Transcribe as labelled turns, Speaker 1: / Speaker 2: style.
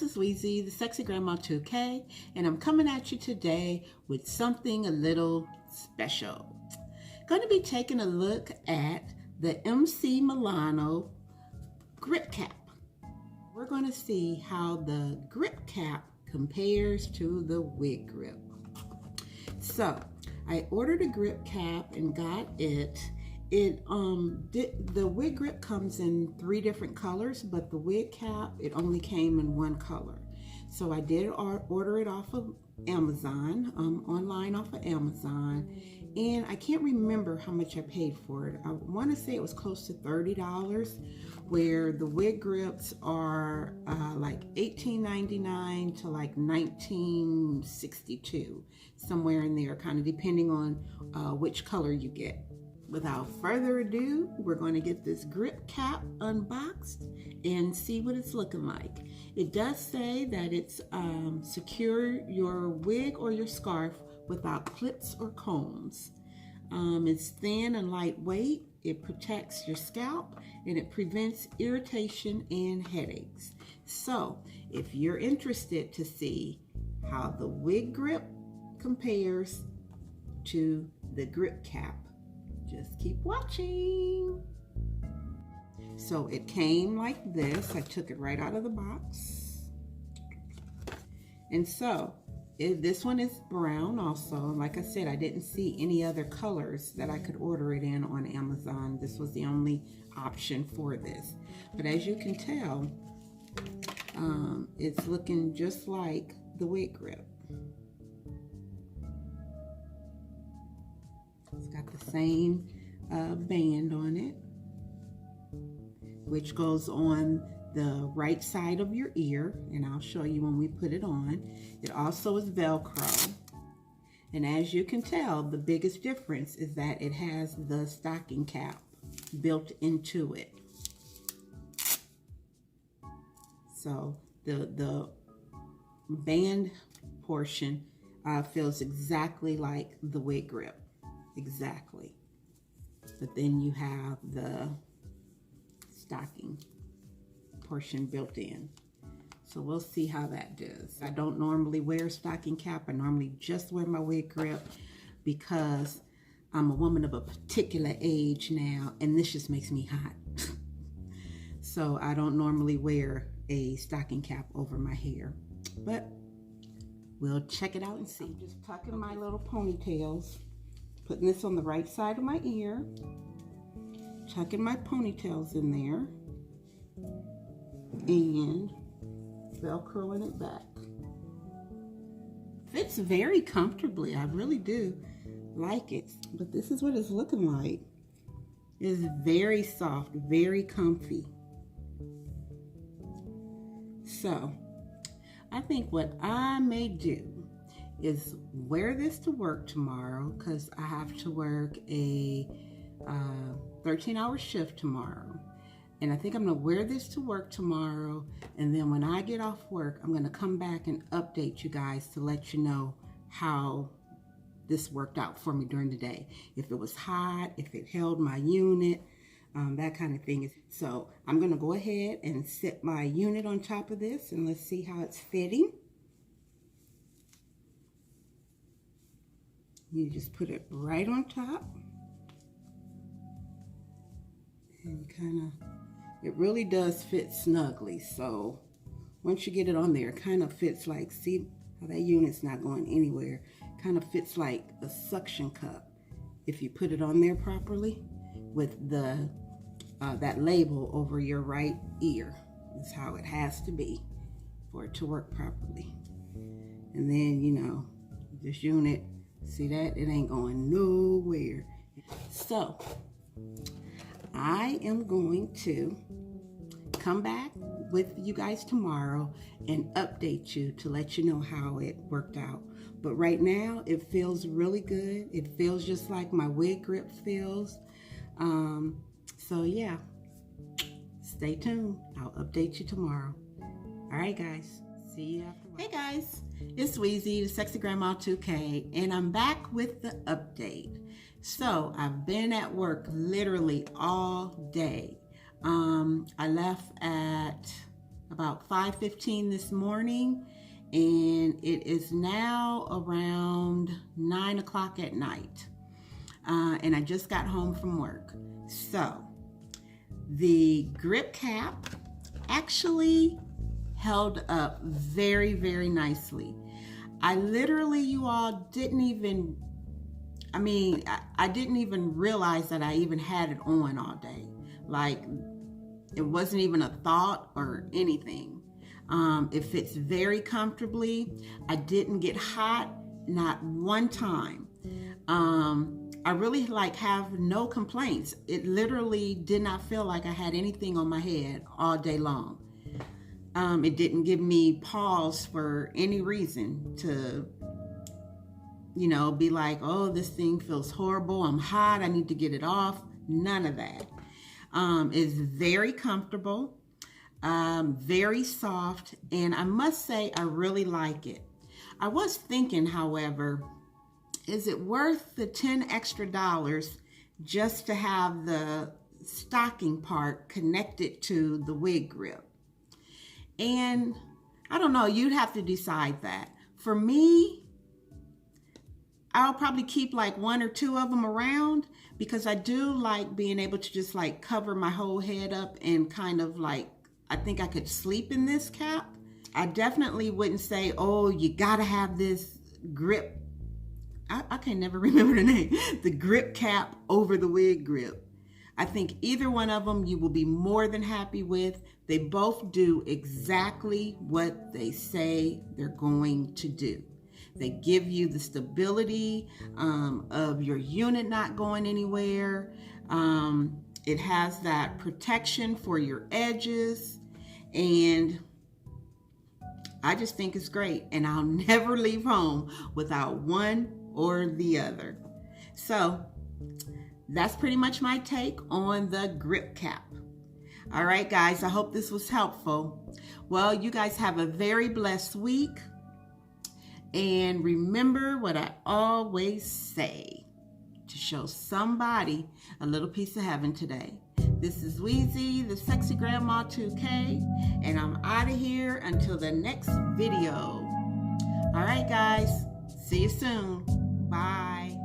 Speaker 1: this is Weezy, the Sexy Grandma 2K, and I'm coming at you today with something a little special. Going to be taking a look at the MC Milano GripCap. We're going to see how the GripCap compares to the Wigrip. So, I ordered a GripCap and got it. The Wigrip comes in 3 different colors, but the WigCap, it only came in 1 color. So I did order it off of Amazon, online off of Amazon, and I can't remember how much I paid for it. I want to say it was close to $30, where the Wigrips are like $18.99 to like $19.62, somewhere in there, kind of depending on which color you get. Without further ado, we're going to get this GripCap unboxed and see what it's looking like. It does say that it's secure your wig or your scarf without clips or combs. It's thin and lightweight. It protects your scalp and it prevents irritation and headaches. So, if you're interested to see how the Wigrip compares to the GripCap, just keep watching. So it came like this. I took it right out of the box. And so this one is brown also. Like I said, I didn't see any other colors that I could order it in on Amazon. This was the only option for this. But as you can tell, it's looking just like the Wigrip. It's got the same band on it, which goes on the right side of your ear, and I'll show you when we put it on. It also is Velcro, and as you can tell, the biggest difference is that it has the stocking cap built into it. So the band portion feels exactly like the Wigrip. Exactly. But then you have the stocking portion built in. So we'll see how that does. I don't normally wear a stocking cap. I normally just wear my Wigrip because I'm a woman of a particular age now, and this just makes me hot. So I don't normally wear a stocking cap over my hair. But we'll check it out and see. I'm just tucking my little ponytails. Putting this on the right side of my ear, tucking my ponytails in there, and Velcroing it back. Fits very comfortably. I really do like it. But this is what it's looking like. It's very soft, very comfy. So, I think what I may do is wear this to work tomorrow, because I have to work a 13-hour shift tomorrow. And I think I'm going to wear this to work tomorrow, and then when I get off work, I'm going to come back and update you guys to let you know how this worked out for me during the day. If it was hot, if it held my unit, that kind of thing. So I'm going to go ahead and set my unit on top of this, and let's see how it's fitting. You just put it right on top, and it really does fit snugly. So once you get it on there, it kind of fits like, see how that unit's not going anywhere, kind of fits like a suction cup if you put it on there properly with the that label over your right ear. That's how it has to be for it to work properly. And then, you know, this unit, see that? It ain't going nowhere. So, I am going to come back with you guys tomorrow and update you to let you know how it worked out. But right now, it feels really good. It feels just like my Wigrip feels. So yeah, stay tuned. I'll update you tomorrow. All right, guys. See you after. Hey guys, it's Weezy, the Sexy Grandma 2K, and I'm back with the update. So I've been at work literally all day. I left at about 5:15 this morning, and it is now around 9 o'clock at night. And I just got home from work. So the GripCap actually held up very, very nicely. I literally, you all, didn't even, I didn't even realize that I even had it on all day. Like, it wasn't even a thought or anything. It fits very comfortably. I didn't get hot, not one time. I really have no complaints. It literally did not feel like I had anything on my head all day long. It didn't give me pause for any reason to, be like, oh, this thing feels horrible. I'm hot. I need to get it off. None of that. It's very comfortable, very soft, and I must say I really like it. I was thinking, however, is it worth the $10 extra just to have the stocking part connected to the wig grip? And I don't know, you'd have to decide that. For me, I'll probably keep like 1 or 2 of them around, because I do like being able to just cover my whole head up and kind of I think I could sleep in this cap. I definitely wouldn't say, oh, you gotta have this grip. I can never remember the name. The GripCap over the wig grip. I think either one of them you will be more than happy with. They both do exactly what they say they're going to do. They give you the stability of your unit not going anywhere. It has that protection for your edges, and I just think it's great, and I'll never leave home without one or the other. So that's pretty much my take on the GripCap. All right, guys, I hope this was helpful. Well, you guys have a very blessed week. And remember what I always say, to show somebody a little piece of heaven today. This is Weezy, the Sexy Grandma 2K, and I'm out of here until the next video. All right, guys, see you soon. Bye.